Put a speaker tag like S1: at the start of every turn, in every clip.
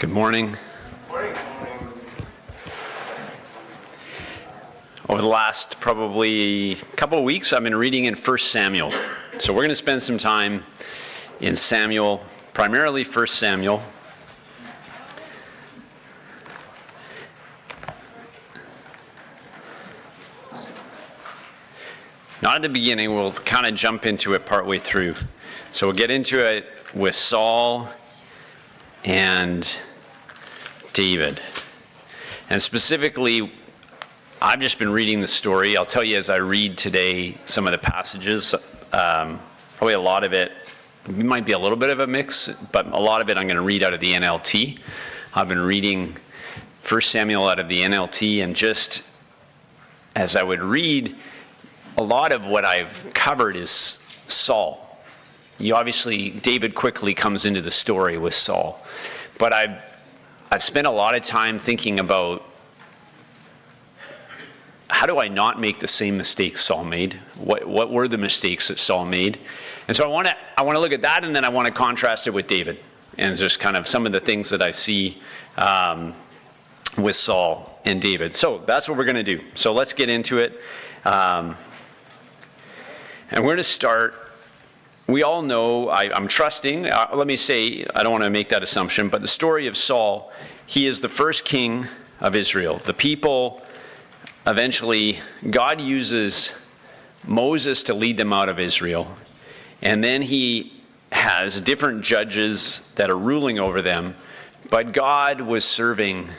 S1: Good morning. Over the last probably couple of weeks, I've been reading in 1 Samuel. So we're going to spend some time in Samuel, primarily 1 Samuel. Not at the beginning, we'll kind of jump into it partway through. So we'll get into it with Saul and David. And specifically, I've just been reading the story. I'll tell you as I read today some of the passages. Probably a lot of it might be a little bit of a mix, but a lot of it I'm going to read out of the NLT. I've been reading 1 Samuel out of the NLT, and just as I would read, a lot of what I've covered is Saul. David quickly comes into the story with Saul. But I've spent a lot of time thinking about how do I not make the same mistakes Saul made? What were the mistakes that Saul made? And so I want to look at that, and then I want to contrast it with David. And just kind of some of the things that I see with Saul and David. So that's what we're going to do. So let's get into it. And we're going to start. We all know, I'm trusting, let me say, I don't want to make that assumption, but the story of Saul, he is the first king of Israel. The people, eventually, God uses Moses to lead them out of Israel. And then he has different judges that are ruling over them, but God was serving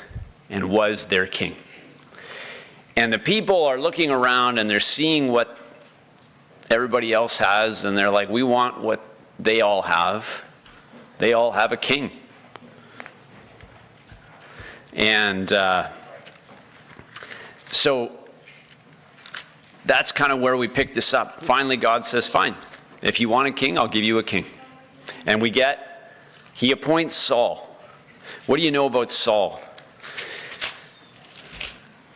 S1: and was their king. And the people are looking around and they're seeing what everybody else has, and they're like, we want what they all have. They all have a king. And so that's kind of where we pick this up. Finally, God says, fine, if you want a king, I'll give you a king. And he appoints Saul. What do you know about Saul?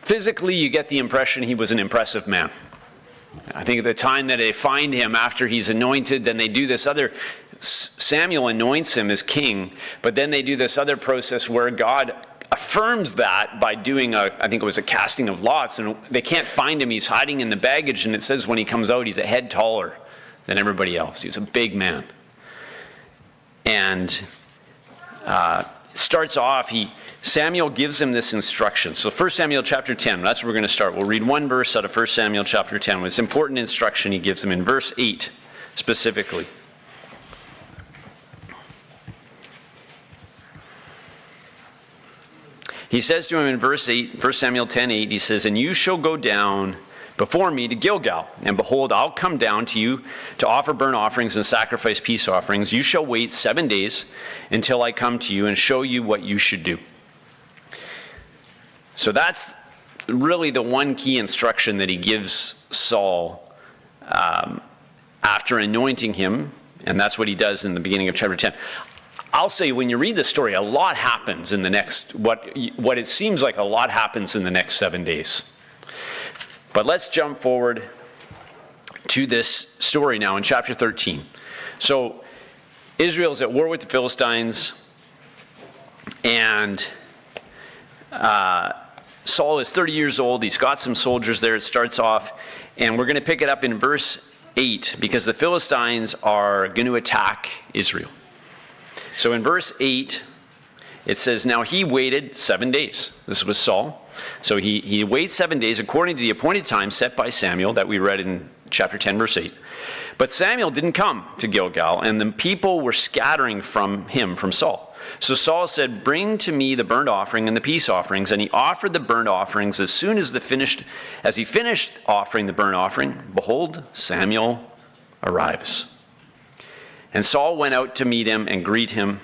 S1: Physically, you get the impression he was an impressive man. I think at the time that they find him after he's anointed, then they do this other, Samuel anoints him as king, but then they do this other process where God affirms that by doing I think it was a casting of lots, and they can't find him. He's hiding in the baggage, and it says when he comes out, he's a head taller than everybody else. He's a big man. And starts off, Samuel gives him this instruction. So 1 Samuel chapter 10, that's where we're going to start. We'll read one verse out of 1 Samuel chapter 10. It's important instruction he gives him in verse 8 specifically. He says to him in verse 8, 1 Samuel 10:8, he says, "And you shall go down before me to Gilgal, and behold, I'll come down to you to offer burnt offerings and sacrifice peace offerings. You shall wait 7 days until I come to you and show you what you should do." So that's really the one key instruction that he gives Saul after anointing him, and that's what he does in the beginning of chapter 10. I'll say when you read the story, a lot happens in the next, what it seems like a lot happens in the next 7 days. But let's jump forward to this story now in chapter 13. So Israel's at war with the Philistines, and Saul is 30 years old. He's got some soldiers there. It starts off, and we're going to pick it up in verse 8 because the Philistines are going to attack Israel. So in verse 8, it says, "Now he waited 7 days." This was Saul. So he waits 7 days according to the appointed time set by Samuel that we read in chapter 10, verse 8. But Samuel didn't come to Gilgal, and the people were scattering from Saul. So Saul said, "Bring to me the burnt offering and the peace offerings." And he offered the burnt offerings. As soon as he finished offering the burnt offering, behold, Samuel arrives. And Saul went out to meet him and greet him.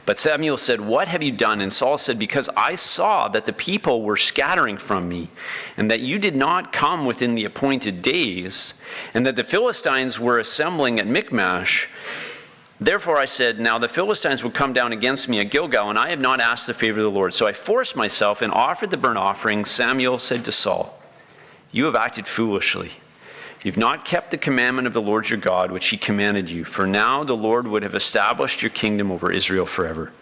S1: But Samuel said, "What have you done?" And Saul said, "Because I saw that the people were scattering from me, and that you did not come within the appointed days, and that the Philistines were assembling at Michmash. Therefore I said, now the Philistines will come down against me at Gilgal, and I have not asked the favor of the Lord. So I forced myself and offered the burnt offering." Samuel said to Saul, "You have acted foolishly. You've not kept the commandment of the Lord your God, which he commanded you. For now the Lord would have established your kingdom over Israel forever.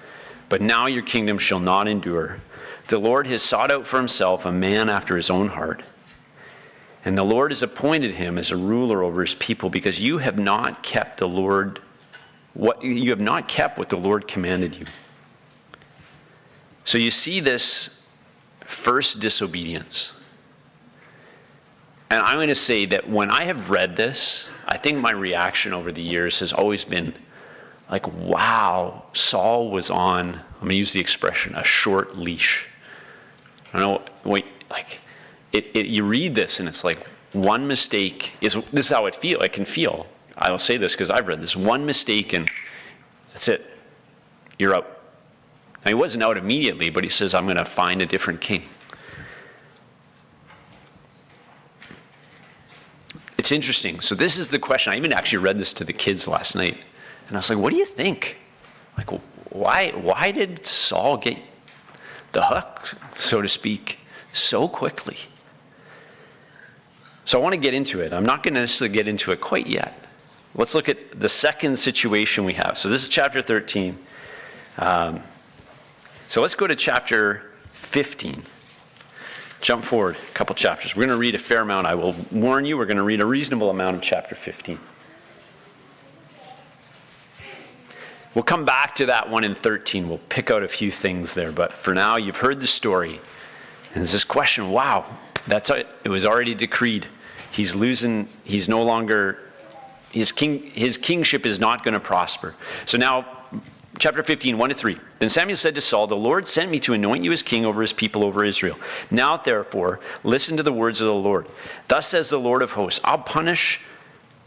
S1: But now your kingdom shall not endure. The Lord has sought out for himself a man after his own heart. And the Lord has appointed him as a ruler over his people, because you have not kept what the Lord commanded you. So you see this first disobedience. And I'm going to say that when I have read this, I think my reaction over the years has always been like, wow, Saul was on, I'm going to use the expression, a short leash. I don't know, you read this and it's like one mistake this is how it can feel. I will say this because I've read this. One mistake and that's it. You're out. Now, he wasn't out immediately, but he says, I'm going to find a different king. It's interesting. So this is the question. I even actually read this to the kids last night. And I was like, what do you think? Like, why did Saul get the hook, so to speak, so quickly? So I want to get into it. I'm not going to necessarily get into it quite yet. Let's look at the second situation we have. So this is chapter 13. So let's go to chapter 15. Jump forward a couple chapters. We're going to read a fair amount. I will warn you, we're going to read a reasonable amount of chapter 15. We'll come back to that one in 13. We'll pick out a few things there. But for now, you've heard the story. And there's this question, wow, that's it. It was already decreed. He's losing, he's no longer, his kingship is not going to prosper. So now, chapter 15, 1-3. Then Samuel said to Saul, the Lord sent me to anoint you as king over his people, over Israel. Now, therefore, listen to the words of the Lord. Thus says the Lord of hosts, I'll punish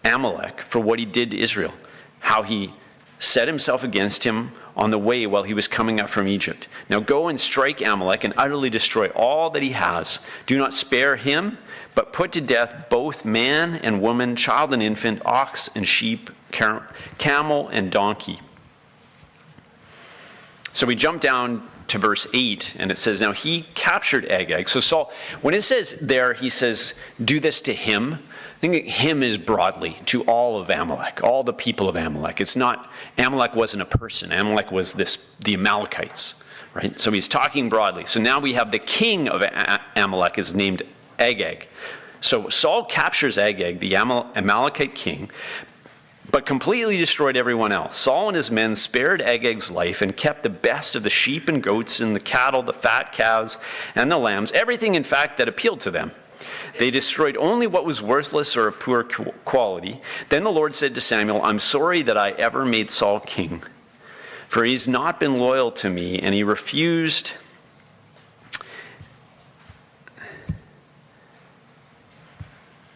S1: Amalek for what he did to Israel, how he set himself against him on the way while he was coming up from Egypt. Now go and strike Amalek and utterly destroy all that he has. Do not spare him, but put to death both man and woman, child and infant, ox and sheep, camel and donkey. So we jump down to verse 8, and it says, now he captured Agag. So Saul, when it says there, he says, do this to him. I think him is broadly to all of Amalek, all the people of Amalek. It's not, Amalek wasn't a person. Amalek was the Amalekites, right? So he's talking broadly. So now we have the king of Amalek is named Agag. So Saul captures Agag, the Amalekite king, but completely destroyed everyone else. Saul and his men spared Agag's life and kept the best of the sheep and goats and the cattle, the fat calves and the lambs, everything in fact that appealed to them. They destroyed only what was worthless or of poor quality. Then the Lord said to Samuel, I'm sorry that I ever made Saul king, for he's not been loyal to me, and he refused.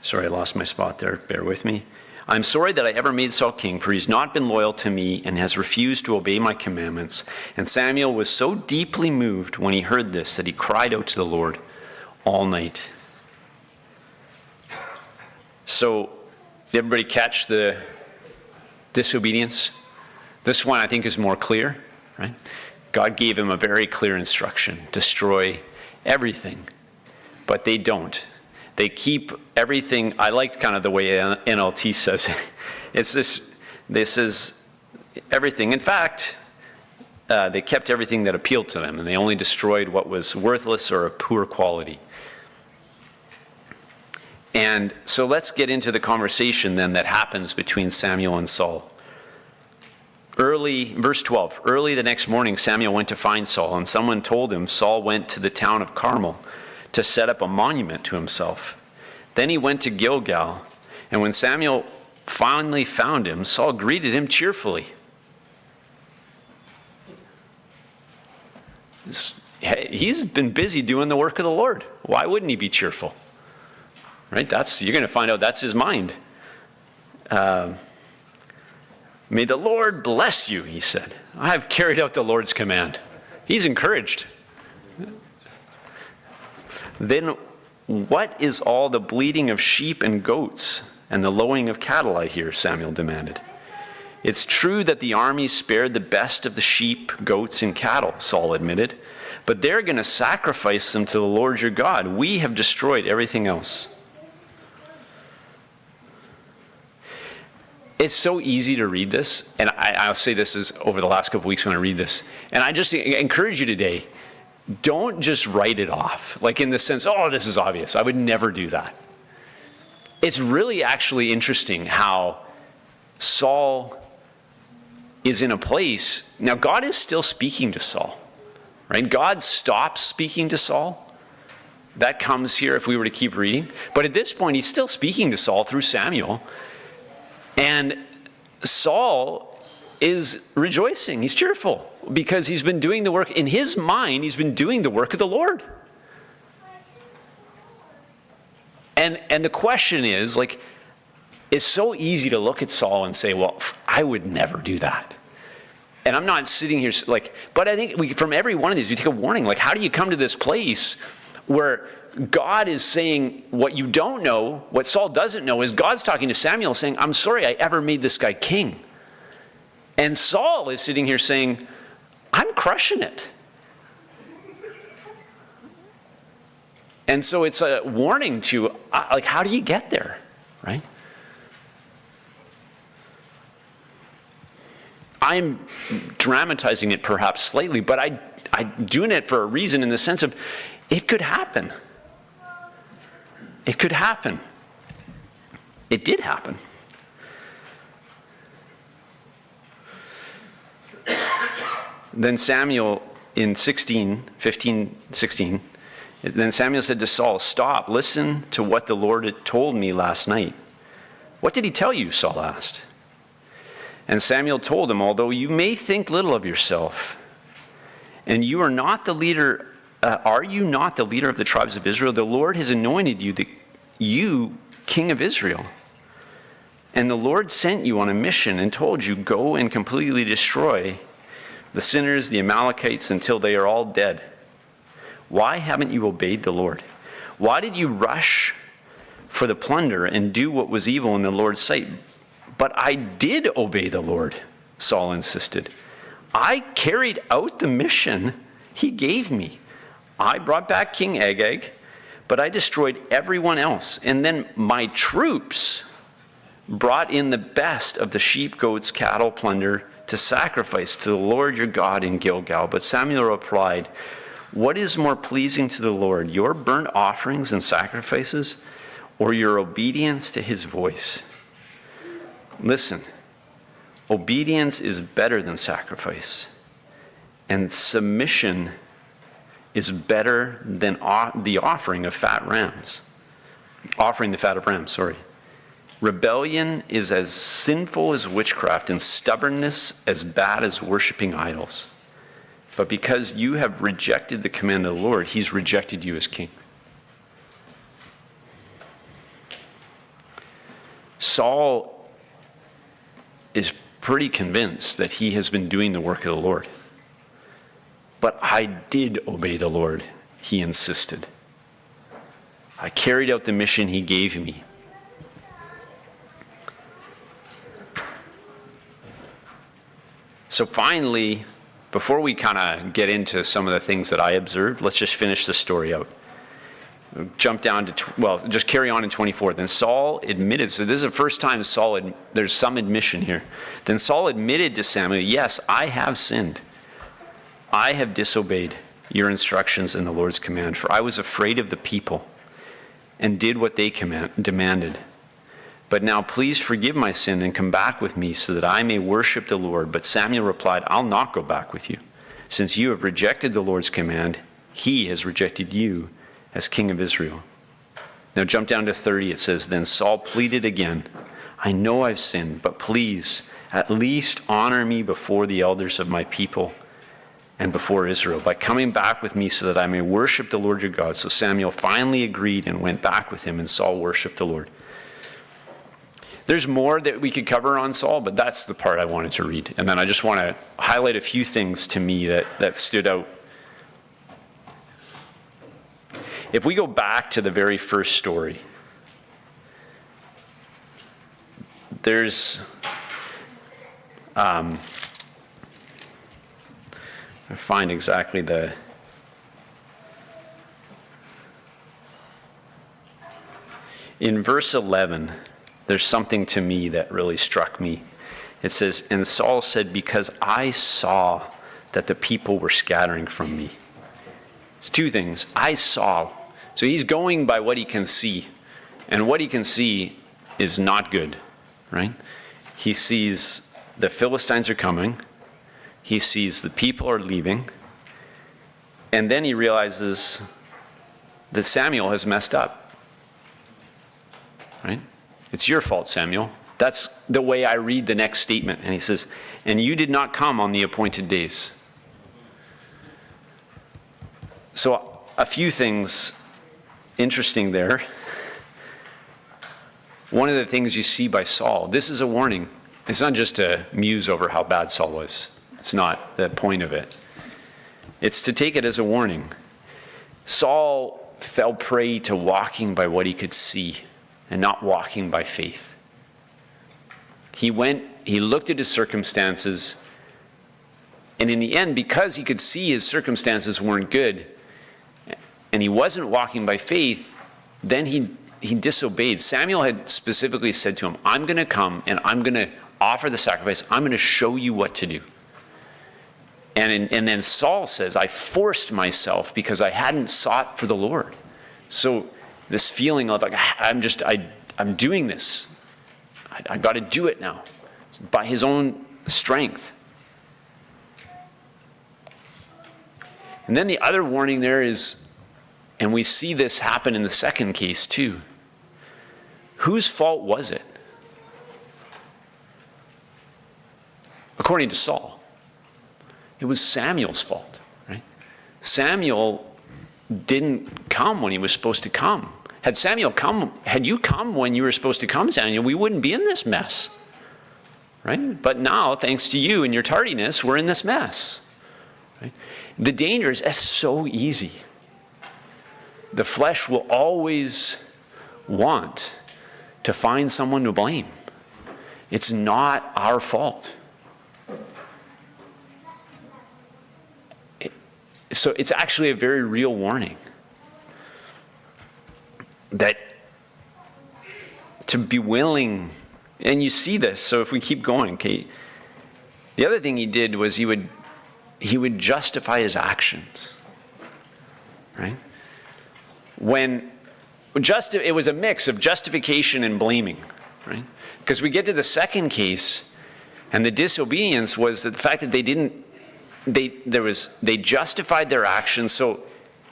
S1: Sorry, I lost my spot there. Bear with me. I'm sorry that I ever made Saul king, for he's not been loyal to me and has refused to obey my commandments. And Samuel was so deeply moved when he heard this that he cried out to the Lord all night. So, did everybody catch the disobedience? This one I think is more clear, right? God gave him a very clear instruction: destroy everything. But they don't. They keep everything. I liked kind of the way NLT says it. It's this is everything. In fact, they kept everything that appealed to them, and they only destroyed what was worthless or of poor quality. And so let's get into the conversation then that happens between Samuel and Saul. Verse 12, early the next morning Samuel went to find Saul, and someone told him Saul went to the town of Carmel to set up a monument to himself. Then he went to Gilgal, and when Samuel finally found him, Saul greeted him cheerfully. He's been busy doing the work of the Lord. Why wouldn't he be cheerful? Right? You're going to find out that's his mind. May the Lord bless you, he said. I have carried out the Lord's command. He's encouraged. Then what is all the bleating of sheep and goats and the lowing of cattle I hear? Samuel demanded. It's true that the army spared the best of the sheep, goats, and cattle, Saul admitted, but they're going to sacrifice them to the Lord your God. We have destroyed everything else. it's so easy to read this, and I'll say this is over the last couple weeks when I read this, and I just encourage you today, don't just write it off, like in the sense, oh, this is obvious. I would never do that. It's really actually interesting how Saul is in a place, now God is still speaking to Saul, right? God stops speaking to Saul. That comes here if we were to keep reading. But at this point, he's still speaking to Saul through Samuel. And Saul is rejoicing. He's cheerful because he's been doing the work. In his mind, he's been doing the work of the Lord. And the question is, like, it's so easy to look at Saul and say, well, I would never do that. And I'm not sitting here like, but I think from every one of these, we take a warning. Like, how do you come to this place where God is saying what you don't know, what Saul doesn't know, is God's talking to Samuel saying, I'm sorry I ever made this guy king. And Saul is sitting here saying, I'm crushing it. And so it's a warning to, like, how do you get there, right? I'm dramatizing it perhaps slightly, but I'm doing it for a reason in the sense of it could happen. It could happen. It did happen. Then Samuel in 16, then Samuel said to Saul, stop, listen to what the Lord had told me last night. What did he tell you? Saul asked. And Samuel told him, although you may think little of yourself, and you are not the leader, are you not the leader of the tribes of Israel? The Lord has anointed you king of Israel. And the Lord sent you on a mission and told you, go and completely destroy the sinners, the Amalekites, until they are all dead. Why haven't you obeyed the Lord? Why did you rush for the plunder and do what was evil in the Lord's sight? But I did obey the Lord, Saul insisted. I carried out the mission he gave me. I brought back King Agag, but I destroyed everyone else. And then my troops brought in the best of the sheep, goats, cattle, plunder to sacrifice to the Lord your God in Gilgal. But Samuel replied, what is more pleasing to the Lord, your burnt offerings and sacrifices, or your obedience to his voice? Listen, obedience is better than sacrifice, and submission is better than the offering of fat rams. Offering the fat of rams, sorry. Rebellion is as sinful as witchcraft, and stubbornness as bad as worshiping idols. But because you have rejected the command of the Lord, he's rejected you as king. Saul is pretty convinced that he has been doing the work of the Lord. But I did obey the Lord, he insisted. I carried out the mission he gave me. So finally, before we kind of get into some of the things that I observed, let's just finish the story out. Jump down to, just carry on in 24. Then Saul admitted, so this is the first time there's some admission here. Then Saul admitted to Samuel, yes, I have sinned. I have disobeyed your instructions and the Lord's command, for I was afraid of the people and did what they demanded. But now please forgive my sin and come back with me so that I may worship the Lord. But Samuel replied, I'll not go back with you. Since you have rejected the Lord's command, he has rejected you as king of Israel. Now jump down to 30. It says, then Saul pleaded again, I know I've sinned, but please at least honor me before the elders of my people and before Israel by coming back with me so that I may worship the Lord your God. So Samuel finally agreed and went back with him, and Saul worshiped the Lord. There's more that we could cover on Saul, but that's the part I wanted to read. And then I just want to highlight a few things to me that stood out. If we go back to the very first story, there's I find exactly in verse 11, there's something to me that really struck me. It says, and Saul said, because I saw that the people were scattering from me. It's two things. I saw. So he's going by what he can see. And what he can see is not good, right? He sees the Philistines are coming. He sees the people are leaving. And then he realizes that Samuel has messed up, right? It's your fault, Samuel. That's the way I read the next statement. And he says, and you did not come on the appointed days. So a few things interesting there. One of the things you see by Saul, this is a warning. It's not just to muse over how bad Saul was. It's not the point of it. It's to take it as a warning. Saul fell prey to walking by what he could see and not walking by faith. He looked at his circumstances, and in the end, because he could see his circumstances weren't good, and he wasn't walking by faith, then he disobeyed. Samuel had specifically said to him, I'm going to come and I'm going to offer the sacrifice. I'm going to show you what to do. And then Saul says, I forced myself because I hadn't sought for the Lord. So this feeling of like, I'm doing this. I got to do it now by his own strength. And then the other warning there is, and we see this happen in the second case too. Whose fault was it? According to Saul, it was Samuel's fault, right? Samuel didn't come when he was supposed to come. Had you come when you were supposed to come, Samuel, we wouldn't be in this mess, right? But now, thanks to you and your tardiness, we're in this mess, right? The danger is it's so easy. The flesh will always want to find someone to blame. It's not our fault. So it's actually a very real warning that to be willing, and you see this, so if we keep going, okay, the other thing he did was he would justify his actions, right? It was a mix of justification and blaming, right? Because we get to the second case, and the disobedience was the fact that they justified their actions. So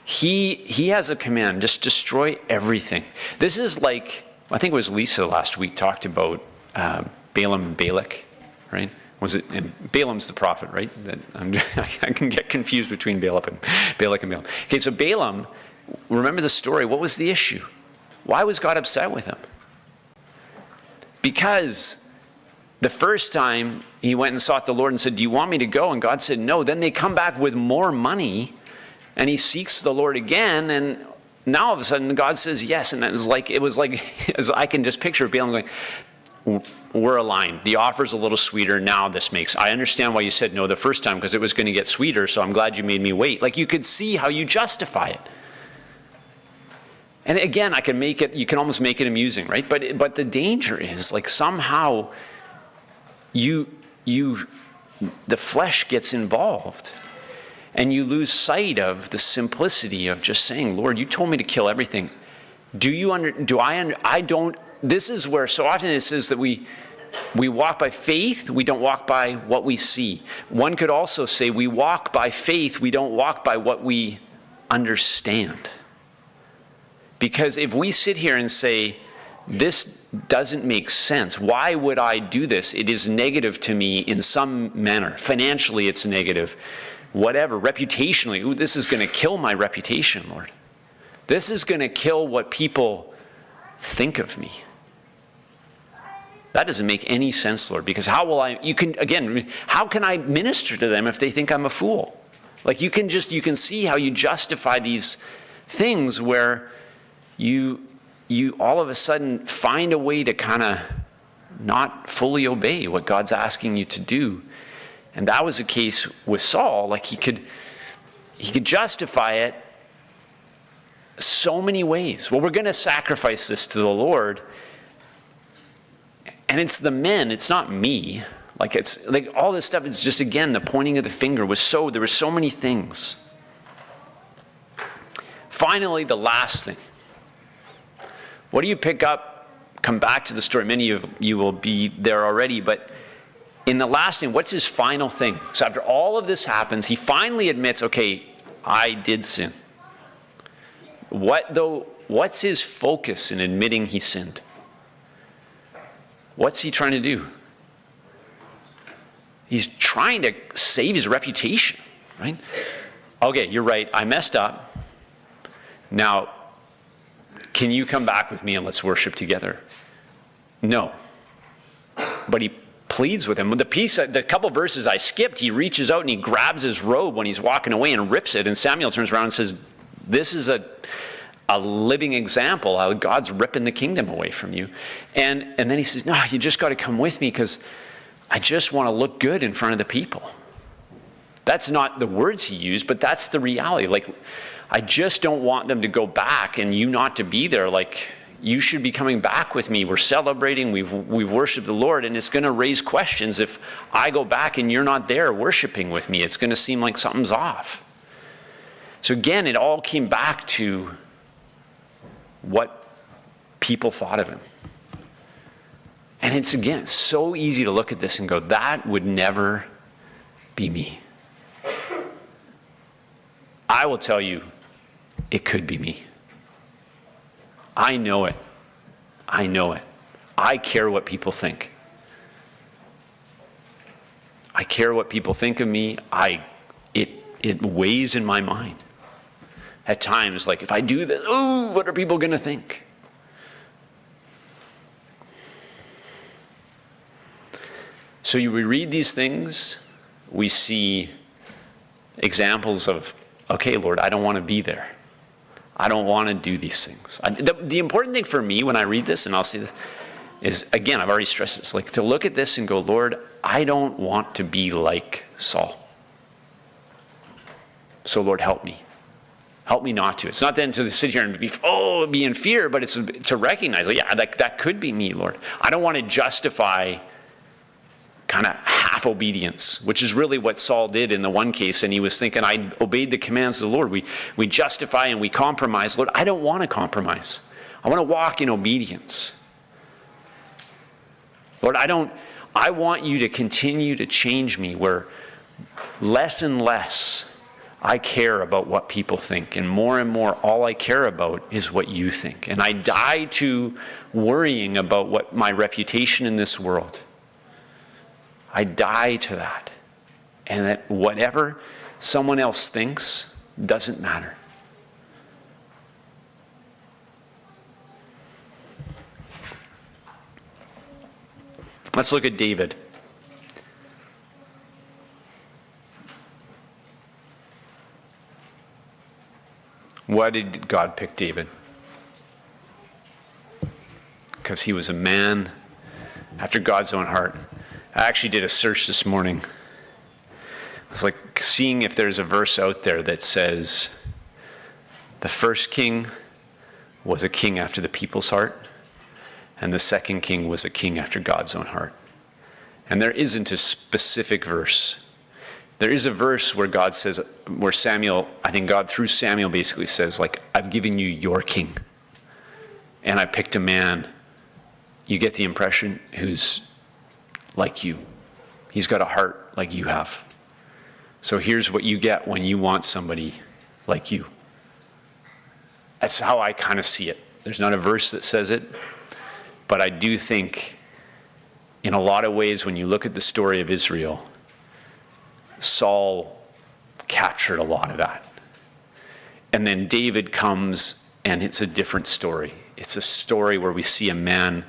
S1: he has a command, just destroy everything. This is like, I think it was Lisa last week talked about Balaam and Balak, right? Was it? And Balaam's the prophet, right? I can get confused between Balak and Balaam. Okay, so Balaam, remember the story. What was the issue? Why was God upset with him? Because the first time he went and sought the Lord and said, do you want me to go? And God said no. Then they come back with more money and he seeks the Lord again. And now all of a sudden God says yes. And it was like, as I can just picture Balaam going, we're aligned. The offer's a little sweeter. Now I understand why you said no the first time because it was going to get sweeter. So I'm glad you made me wait. Like you could see how you justify it. And again, you can almost make it amusing, right? But the danger is like somehow the flesh gets involved and you lose sight of the simplicity of just saying, Lord, you told me to kill everything. This is where so often it says that we walk by faith, we don't walk by what we see. One could also say we walk by faith, we don't walk by what we understand. Because if we sit here and say, this doesn't make sense, why would I do this? It is negative to me in some manner. Financially, it's negative. Whatever, reputationally, this is going to kill my reputation, Lord. This is going to kill what people think of me. That doesn't make any sense, Lord, because how can I minister to them if they think I'm a fool? Like you can see how you justify these things where you all of a sudden find a way to kind of not fully obey what God's asking you to do. And that was the case with Saul. Like he could justify it so many ways. Well, we're going to sacrifice this to the Lord. And it's the men, it's not me. Like it's like all this stuff is just, again, the pointing of the finger there were so many things. Finally, the last thing. What do you pick up? Come back to the story. Many of you will be there already, but in the last thing, what's his final thing? So after all of this happens, he finally admits, okay, I did sin. What's his focus in admitting he sinned? What's he trying to do? He's trying to save his reputation, right? Okay, you're right, I messed up. Now, can you come back with me and let's worship together? No. But he pleads with him. The couple verses I skipped, he reaches out and he grabs his robe when he's walking away and rips it. And Samuel turns around and says, this is a living example how God's ripping the kingdom away from you. And then he says, no, you just got to come with me because I just want to look good in front of the people. That's not the words he used, but that's the reality. Like, I just don't want them to go back and you not to be there. Like, you should be coming back with me. We're celebrating. We've worshiped the Lord, and it's going to raise questions if I go back and you're not there worshiping with me. It's going to seem like something's off. So again, it all came back to what people thought of him. And it's, again, so easy to look at this and go, that would never be me. I will tell you, it could be me. I know it. I know it. I care what people think. I care what people think of me. It weighs in my mind. At times, like, if I do this, what are people going to think? So we read these things, we see examples of, okay, Lord, I don't want to be there. I don't want to do these things. The important thing for me when I read this, and I'll say this, is, again, I've already stressed this, like to look at this and go, Lord, I don't want to be like Saul. So Lord, help me. Help me not to. It's not then to sit here and be in fear, but it's to recognize, like, yeah, that could be me, Lord. I don't want to justify kind of half obedience, which is really what Saul did in the one case, and he was thinking, I obeyed the commands of the Lord. We justify and we compromise. Lord, I don't want to compromise. I want to walk in obedience. Lord, I want you to continue to change me where less and less I care about what people think, and more all I care about is what you think. And I die to worrying about what my reputation in this world. I die to that. And that whatever someone else thinks doesn't matter. Let's look at David. Why did God pick David? Because he was a man after God's own heart. I actually did a search this morning. It's like seeing if there's a verse out there that says the first king was a king after the people's heart, and the second king was a king after God's own heart. And there isn't a specific verse. There is a verse where God says, where Samuel, I think God through Samuel basically says, like, I've given you your king. And I picked a man, you get the impression, who's like you. He's got a heart like you have. So here's what you get when you want somebody like you. That's how I kind of see it. There's not a verse that says it, but I do think in a lot of ways when you look at the story of Israel, Saul captured a lot of that. And then David comes and it's a different story. It's a story where we see a man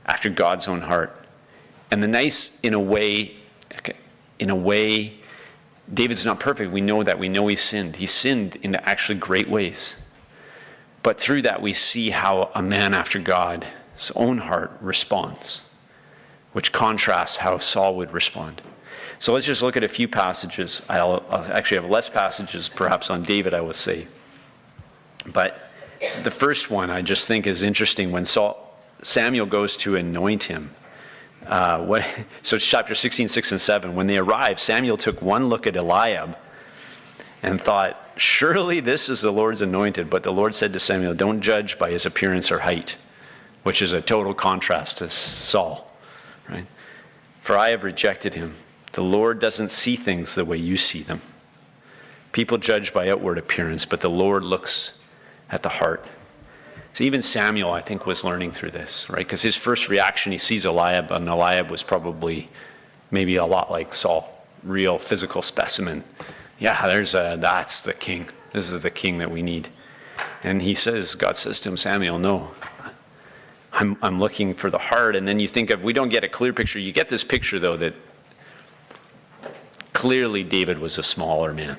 S1: after God's own heart. And the nice, in a way, David's not perfect. We know that. We know he sinned. He sinned in actually great ways. But through that, we see how a man after God's own heart responds, which contrasts how Saul would respond. So let's just look at a few passages. I'll actually have less passages perhaps on David, I will say. But the first one I just think is interesting. When Samuel goes to anoint him, So it's chapter 16, 6 and 7. When they arrived, Samuel took one look at Eliab and thought, surely this is the Lord's anointed. But the Lord said to Samuel, don't judge by his appearance or height, which is a total contrast to Saul, right? For I have rejected him. The Lord doesn't see things the way you see them. People judge by outward appearance, but the Lord looks at the heart. So even Samuel, I think, was learning through this, right? Because his first reaction, he sees Eliab, and Eliab was probably maybe a lot like Saul, real physical specimen. Yeah, that's the king. This is the king that we need. And God says to him, Samuel, no, I'm looking for the heart. And then you think we don't get a clear picture. You get this picture, though, that clearly David was a smaller man.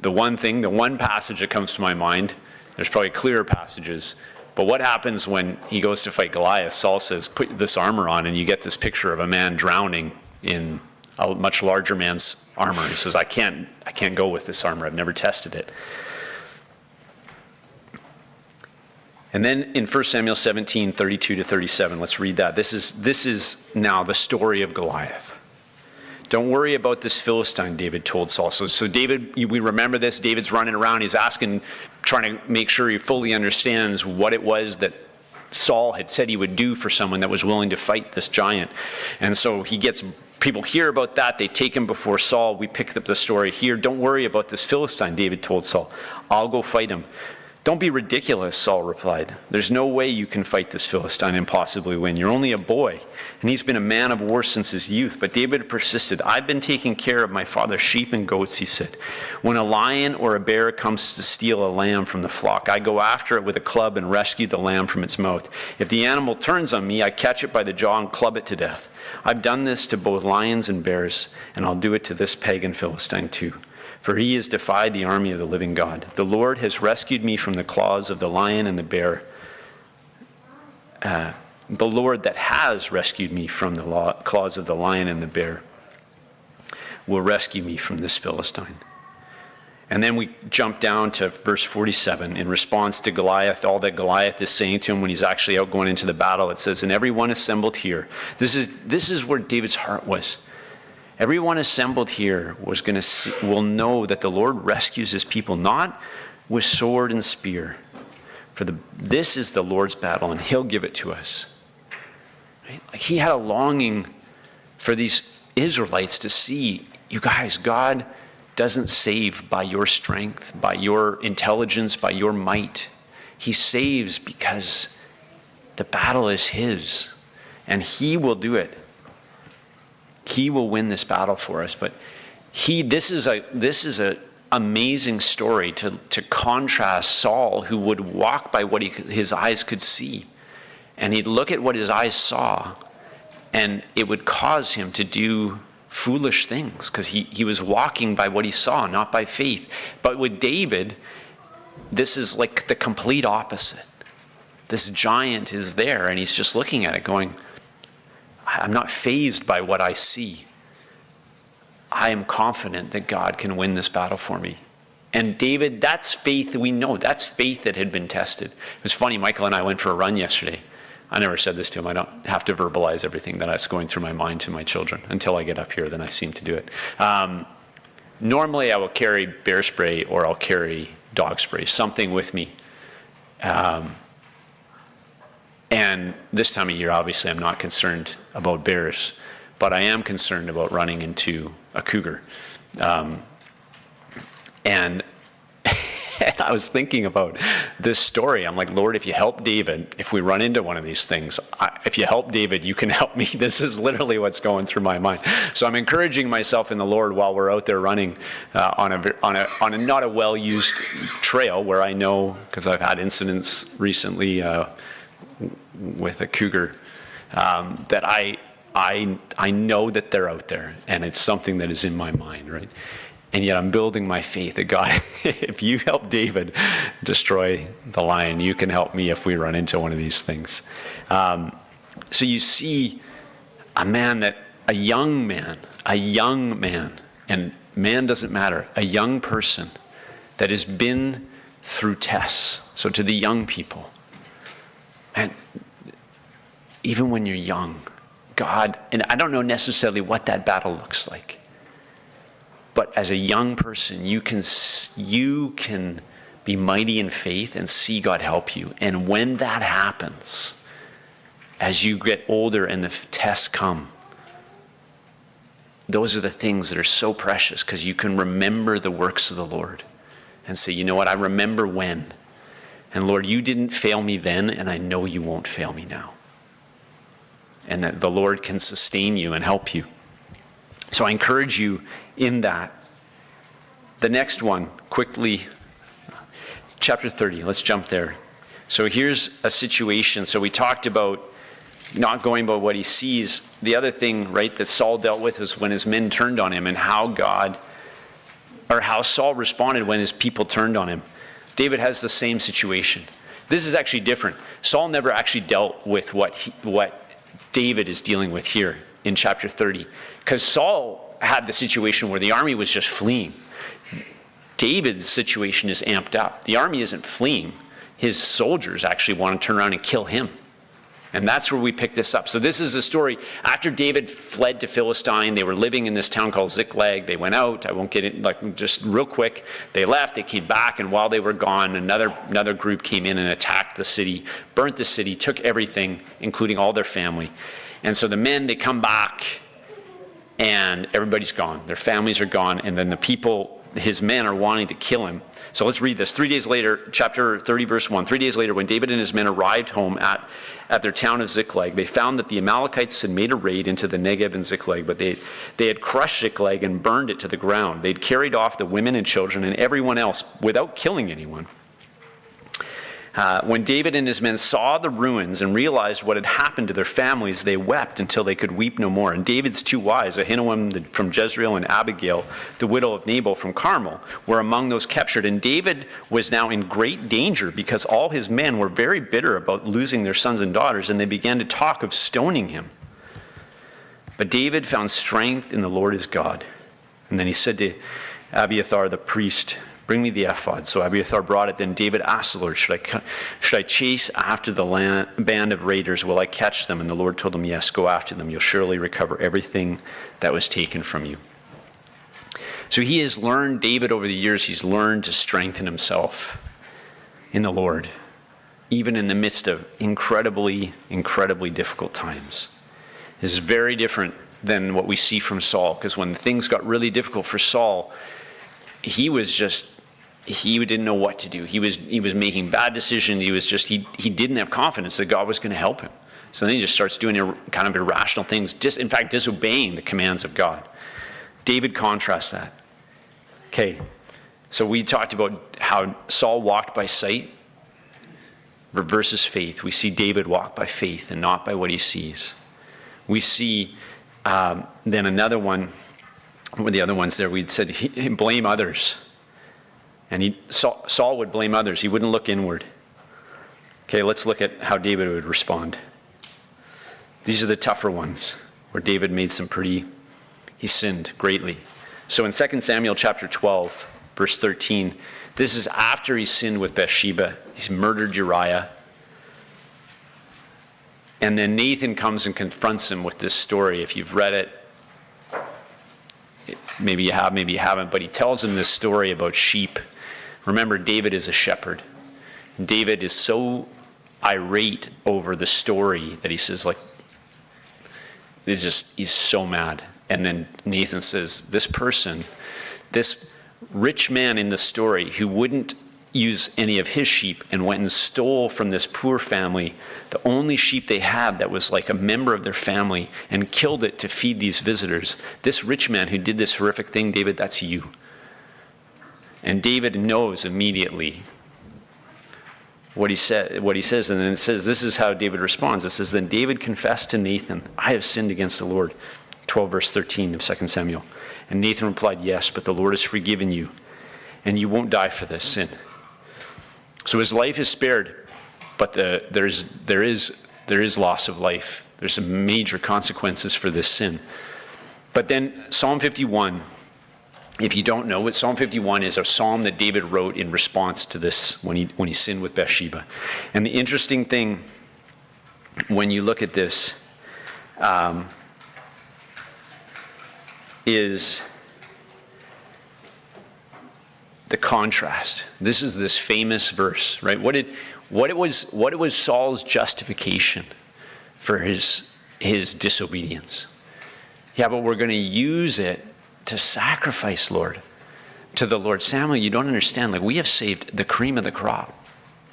S1: The one passage that comes to my mind, there's probably clearer passages, but what happens when he goes to fight Goliath? Saul says, put this armor on, and you get this picture of a man drowning in a much larger man's armor. He says, I can't go with this armor. I've never tested it. And then in 1 Samuel 17, 32 to 37, let's read that. This is now the story of Goliath. Don't worry about this Philistine, David told Saul. So David, we remember this. David's running around. He's asking, trying to make sure he fully understands what it was that Saul had said he would do for someone that was willing to fight this giant. And so people hear about that. They take him before Saul. We picked up the story here. Don't worry about this Philistine, David told Saul. I'll go fight him. Don't be ridiculous, Saul replied. There's no way you can fight this Philistine and possibly win. You're only a boy, and he's been a man of war since his youth. But David persisted. I've been taking care of my father's sheep and goats, he said. When a lion or a bear comes to steal a lamb from the flock, I go after it with a club and rescue the lamb from its mouth. If the animal turns on me, I catch it by the jaw and club it to death. I've done this to both lions and bears, and I'll do it to this pagan Philistine too. For he has defied the army of the living God. The Lord has rescued me from the claws of the lion and the bear. The Lord that has rescued me from the claws of the lion and the bear will rescue me from this Philistine. And then we jump down to verse 47. In response to Goliath, all that Goliath is saying to him when he's actually out going into the battle, it says, and everyone assembled here. This is where David's heart was. Everyone assembled here will know that the Lord rescues his people, not with sword and spear. For this is the Lord's battle, and he'll give it to us. Right? Like he had a longing for these Israelites to see, you guys, God doesn't save by your strength, by your intelligence, by your might. He saves because the battle is his, and he will do it. He will win this battle for us. But this is a amazing story to contrast Saul, who would walk by what his eyes could see. And he'd look at what his eyes saw, and it would cause him to do foolish things because he was walking by what he saw, not by faith. But with David, this is like the complete opposite. This giant is there, and he's just looking at it going, I'm not fazed by what I see. I am confident that God can win this battle for me. And David, that's faith we know. That's faith that had been tested. It was funny, Michael and I went for a run yesterday. I never said this to him. I don't have to verbalize everything that's going through my mind to my children. Until I get up here, then I seem to do it. Normally I will carry bear spray or I'll carry dog spray, something with me. And this time of year, obviously, I'm not concerned about bears, but I am concerned about running into a cougar. And I was thinking about this story. I'm like, Lord, if you help David, if we run into one of these things, if you help David, you can help me. This is literally what's going through my mind. So I'm encouraging myself in the Lord while we're out there running on a not a well-used trail where I know, because I've had incidents recently with a cougar, that I know that they're out there, and it's something that is in my mind, right? And yet I'm building my faith that God, if you help David destroy the lion, you can help me if we run into one of these things. So you see a young man, and man doesn't matter, a young person that has been through tests. So to the young people, and even when you're young, God, and I don't know necessarily what that battle looks like. But as a young person, you can be mighty in faith and see God help you. And when that happens, as you get older and the tests come, those are the things that are so precious, because you can remember the works of the Lord and say, you know what, I remember when. And Lord, you didn't fail me then, and I know you won't fail me now. And that the Lord can sustain you and help you. So I encourage you in that. The next one, quickly, chapter 30. Let's jump there. So here's a situation. So we talked about not going by what he sees. The other thing, right, that Saul dealt with was when his men turned on him, and how Saul responded when his people turned on him. David has the same situation. This is actually different. Saul never actually dealt with what David is dealing with here in chapter 30. Because Saul had the situation where the army was just fleeing. David's situation is amped up. The army isn't fleeing. His soldiers actually want to turn around and kill him. And that's where we pick this up. So this is the story. After David fled to Philistine, they were living in this town called Ziklag. They went out. I won't get it, just real quick. They left. They came back. And while they were gone, another group came in and attacked the city, burnt the city, took everything, including all their family. And so the men, they come back, and everybody's gone. Their families are gone. And then the people, his men, are wanting to kill him. So let's read this. 3 days later, chapter 30, verse 1. 3 days later, when David and his men arrived home at their town of Ziklag, they found that the Amalekites had made a raid into the Negev and Ziklag, but they had crushed Ziklag and burned it to the ground. They'd carried off the women and children and everyone else without killing anyone. When David and his men saw the ruins and realized what had happened to their families, they wept until they could weep no more. And David's two wives, Ahinoam from Jezreel and Abigail, the widow of Nabal from Carmel, were among those captured. And David was now in great danger, because all his men were very bitter about losing their sons and daughters, and they began to talk of stoning him. But David found strength in the Lord his God. And then he said to Abiathar the priest, "Bring me the ephod." So Abiathar brought it. Then David asked the Lord, should I chase after the band of raiders? Will I catch them? And the Lord told him, yes, go after them. You'll surely recover everything that was taken from you. So he has learned, David over the years, he's learned to strengthen himself in the Lord, even in the midst of incredibly, incredibly difficult times. This is very different than what we see from Saul, because when things got really difficult for Saul, he didn't know what to do. He was making bad decisions. He didn't have confidence that God was going to help him. So then he just starts doing kind of irrational things, in fact, disobeying the commands of God. David contrasts that. Okay, so we talked about how Saul walked by sight versus faith. We see David walk by faith and not by what he sees. We see then another one, one of the other ones there, we'd said blame others. And Saul would blame others. He wouldn't look inward. Okay, let's look at how David would respond. These are the tougher ones, where David made he sinned greatly. So in 2 Samuel chapter 12, verse 13, this is after he sinned with Bathsheba. He's murdered Uriah. And then Nathan comes and confronts him with this story. If you've read it, maybe you have, maybe you haven't, but he tells him this story about sheep. Remember, David is a shepherd. David is so irate over the story that he says, he's so mad. And then Nathan says, this rich man in the story who wouldn't use any of his sheep and went and stole from this poor family the only sheep they had that was like a member of their family, and killed it to feed these visitors. This rich man who did this horrific thing, David, that's you. And David knows immediately what he says, and then it says, this is how David responds. It says, then David confessed to Nathan, I have sinned against the Lord. 12 verse 13 of 2 Samuel. And Nathan replied, yes, but the Lord has forgiven you, and you won't die for this sin. So his life is spared, but there is loss of life. There's some major consequences for this sin. But then Psalm 51, if you don't know it, Psalm 51 is a psalm that David wrote in response to this when he sinned with Bathsheba. And the interesting thing, when you look at this, is the contrast. This is this famous verse, right? What was Saul's justification for his disobedience? Yeah, but we're going to use it to sacrifice, Lord, to the Lord. Samuel, you don't understand. Like, we have saved the cream of the crop.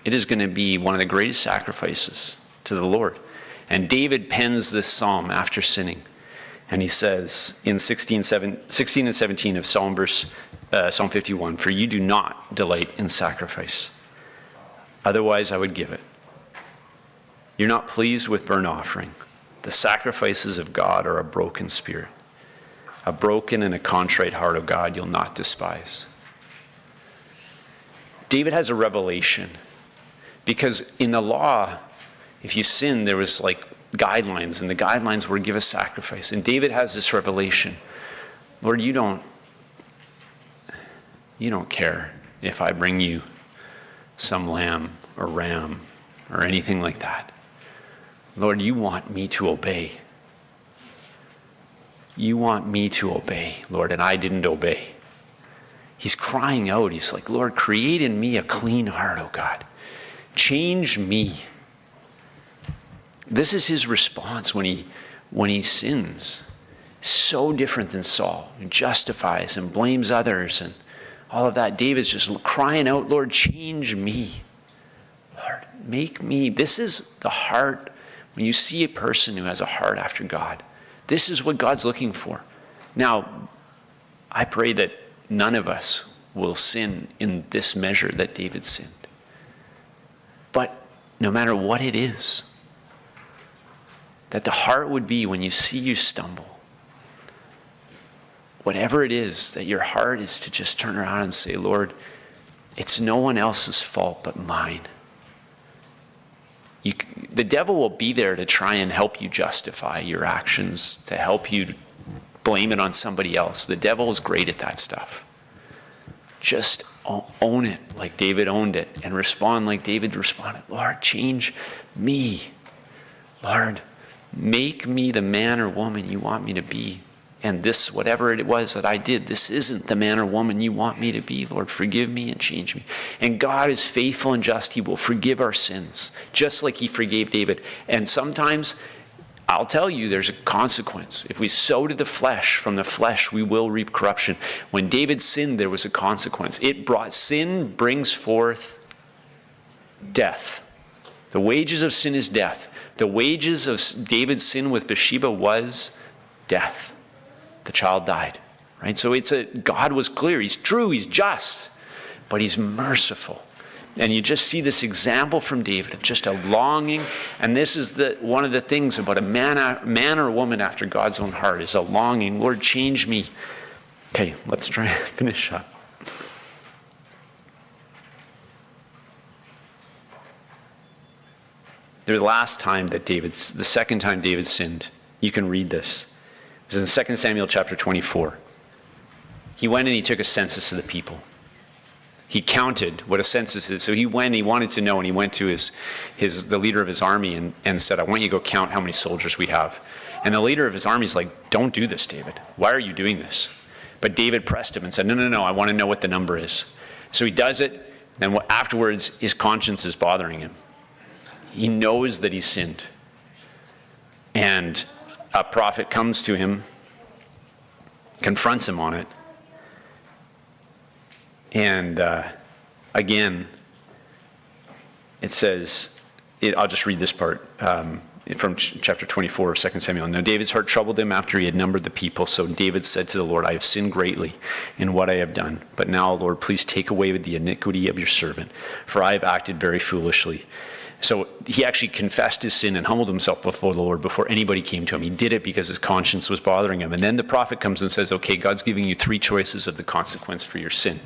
S1: It is going to be one of the greatest sacrifices to the Lord. And David pens this psalm after sinning. And he says in 16 and 17 of Psalm 51, "For you do not delight in sacrifice. Otherwise I would give it. You're not pleased with burnt offering. The sacrifices of God are a broken spirit. A broken and a contrite heart, of God, you'll not despise." David has a revelation. Because in the law, if you sin, there was like guidelines, and the guidelines were give a sacrifice. And David has this revelation. Lord, you don't care if I bring you some lamb or ram or anything like that. Lord, you want me to obey. You want me to obey, Lord, and I didn't obey. He's crying out. He's like, Lord, create in me a clean heart, oh God. Change me. This is his response when he sins. So different than Saul, who justifies and blames others and all of that. David's just crying out, Lord, change me. Lord, make me. This is the heart. When you see a person who has a heart after God, this is what God's looking for. Now, I pray that none of us will sin in this measure that David sinned. But no matter what it is, that the heart would be when you see you stumble, whatever it is, that your heart is to just turn around and say, Lord, it's no one else's fault but mine. The devil will be there to try and help you justify your actions, to help you blame it on somebody else. The devil is great at that stuff. Just own it like David owned it and respond like David responded. Lord, change me. Lord, make me the man or woman you want me to be. And this, whatever it was that I did, this isn't the man or woman you want me to be. Lord, forgive me and change me. And God is faithful and just. He will forgive our sins, just like he forgave David. And sometimes, I'll tell you, there's a consequence. If we sow to the flesh, from the flesh we will reap corruption. When David sinned, there was a consequence. Sin brings forth death. The wages of sin is death. The wages of David's sin with Bathsheba was death. The child died, right? So God was clear. He's true. He's just, but he's merciful. And you just see this example from David of just a longing. And this is one of the things about a man or a woman after God's own heart is a longing. Lord, change me. Okay, let's try and finish up. The second time David sinned, you can read this. It was in 2 Samuel chapter 24. He went and he took a census of the people. He counted what a census is. So he wanted to know, and he went to the leader of his army and said, I want you to go count how many soldiers we have. And the leader of his army is like, don't do this, David. Why are you doing this? But David pressed him and said, no, I want to know what the number is. So he does it, and afterwards his conscience is bothering him. He knows that he sinned. And a prophet comes to him, confronts him on it, and again, it says, I'll just read this part from chapter 24 of 2 Samuel. Now David's heart troubled him after he had numbered the people, so David said to the Lord, I have sinned greatly in what I have done. But now, Lord, please take away with the iniquity of your servant, for I have acted very foolishly. So he actually confessed his sin and humbled himself before the Lord before anybody came to him. He did it because his conscience was bothering him. And then the prophet comes and says, okay, God's giving you 3 choices of the consequence for your sin.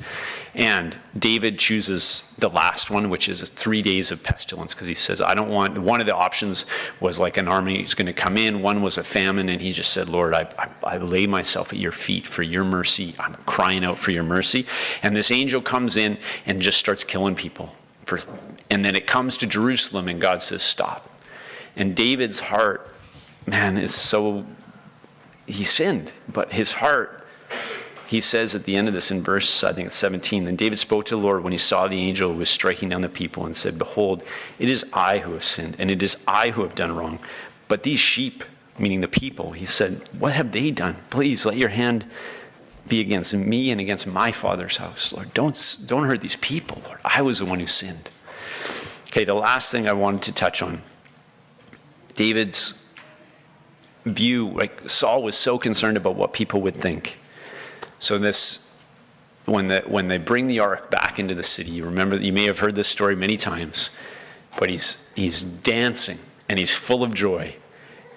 S1: And David chooses the last one, which is 3 days of pestilence, because he says, one of the options was like an army is going to come in. One was a famine. And he just said, Lord, I lay myself at your feet for your mercy. I'm crying out for your mercy. And this angel comes in and just starts killing people. And then it comes to Jerusalem and God says, stop. And David's heart man, he sinned, but his heart, he says at the end of this in verse, I think it's 17, then David spoke to the Lord when he saw the angel who was striking down the people and said, behold, it is I who have sinned, and it is I who have done wrong. But these sheep, meaning the people, he said, what have they done? Please let your hand be against me and against my father's house. Lord, don't hurt these people, Lord. I was the one who sinned. Okay, the last thing I wanted to touch on, David's view, like Saul was so concerned about what people would think. So when they bring the ark back into the city, you may have heard this story many times, but he's dancing and he's full of joy,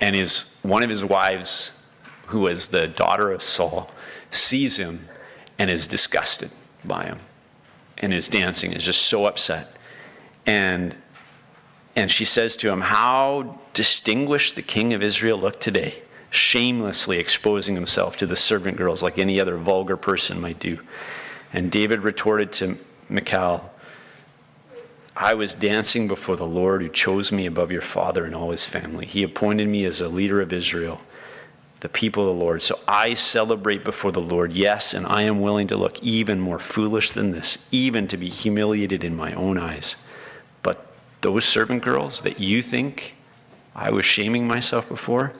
S1: and one of his wives, who was the daughter of Saul, sees him and is disgusted by him, and his dancing is just so upset, and she says to him, how distinguished the king of Israel looked today, shamelessly exposing himself to the servant girls like any other vulgar person might do. And David retorted to Michal, I was dancing before the Lord who chose me above your father and all his family. He appointed me as a leader of Israel, the people of the Lord. So I celebrate before the Lord. Yes, and I am willing to look even more foolish than this, even to be humiliated in my own eyes. But those servant girls that you think I was shaming myself before,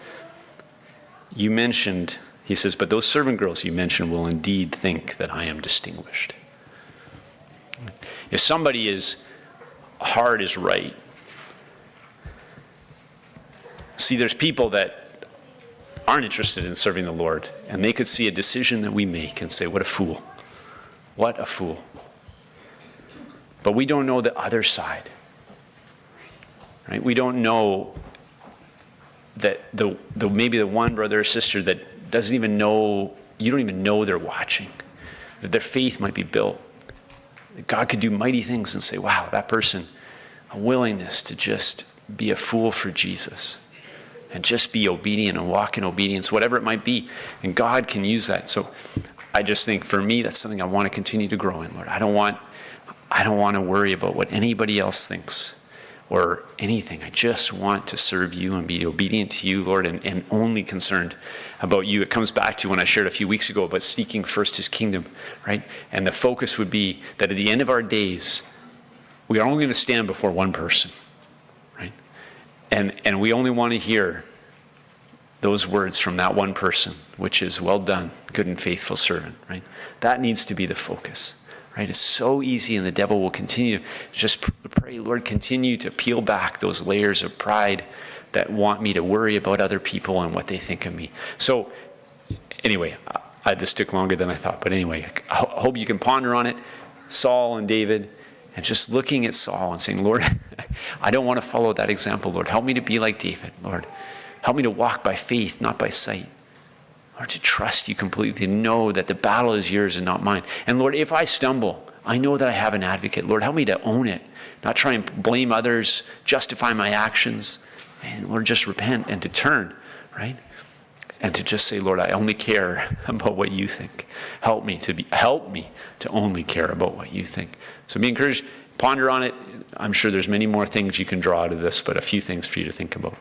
S1: you mentioned, he says, but those servant girls you mentioned will indeed think that I am distinguished. If somebody's heart is right, see, there's people that aren't interested in serving the Lord, and they could see a decision that we make and say, what a fool. What a fool. But we don't know the other side. Right? We don't know that maybe the one brother or sister that doesn't even know, you don't even know they're watching, that their faith might be built. That God could do mighty things and say, wow, that person, a willingness to just be a fool for Jesus and just be obedient and walk in obedience, whatever it might be. And God can use that. So I just think for me, that's something I want to continue to grow in, Lord. I don't want to worry about what anybody else thinks or anything. I just want to serve you and be obedient to you, Lord, and only concerned about you. It comes back to when I shared a few weeks ago about seeking first his kingdom, right? And the focus would be that at the end of our days, we are only going to stand before one person, right? And we only want to hear those words from that one person, which is, well done, good and faithful servant, right? That needs to be the focus. Right? It's so easy, and the devil will continue. Just pray, Lord, continue to peel back those layers of pride that want me to worry about other people and what they think of me. So anyway, this took longer than I thought. But anyway, I hope you can ponder on it. Saul and David, and just looking at Saul and saying, Lord, I don't want to follow that example. Lord, help me to be like David. Lord, help me to walk by faith, not by sight. Lord, to trust you completely, to know that the battle is yours and not mine. And Lord, if I stumble, I know that I have an advocate. Lord, help me to own it, not try and blame others, justify my actions. And Lord, just repent and to turn, right? And to just say, Lord, I only care about what you think. Help me to only care about what you think. So be encouraged, ponder on it. I'm sure there's many more things you can draw out of this, but a few things for you to think about.